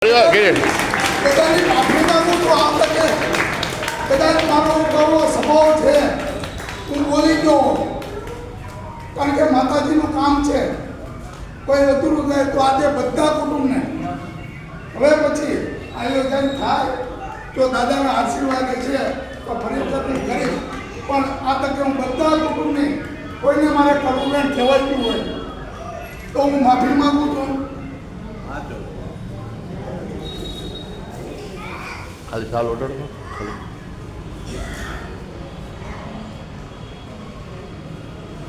બધાની માફી માંગુ છું. આ તકે કદાચ મારો કડવો સ્વભાવ છે, હું બોલી ગયો, કારણ કે માતાજીનું કામ છે. કોઈ અધૂરું જાય તો આજે બધા કુટુંબને હવે પછી આયોજન થાય તો દાદાના આશીર્વાદ છે તો ફરી કરીશ. પણ આ તકે હું બધા કુટુંબની કોઈને મારે કડવું કહેવાયું હોય તો હું માફી માંગુ છું. ખાલી ચાલ ઓર્ડર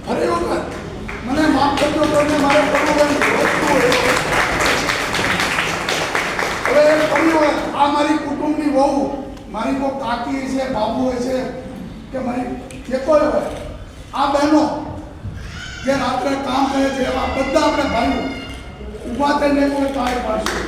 ફરી વખત મને માફ કરજો તો મારે કડવું હવે ફરી વખત આ મારી કુટુંબની વહુ, મારી કોઈ કાકી છે, બાબુ છે કે મારી જે કોઈ હોય, આ બહેનો જે રાત્રે કામ કરે છે એવા બધા આપણે ભાઈઓ ઊભા થઈને કોઈ કાર્ય પાડશે.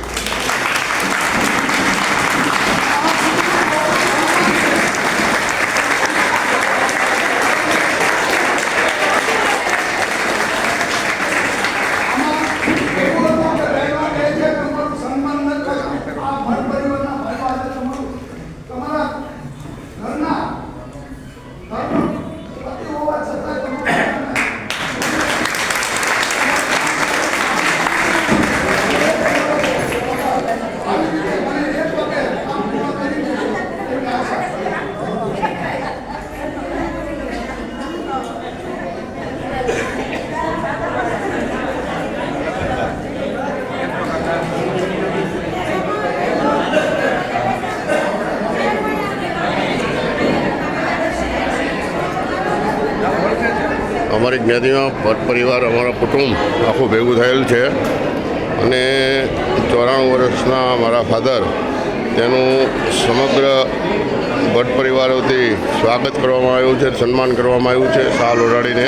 અમારી જ્ઞાતિમાં ભટ્ટ પરિવાર, અમારા કુટુંબ આખું ભેગું થયેલ છે અને 94 વર્ષના મારા ફાધર, તેનું સમગ્ર ભટ્ટ પરિવારોથી સ્વાગત કરવામાં આવ્યું છે, સન્માન કરવામાં આવ્યું છે શાલ ઓઢાડીને.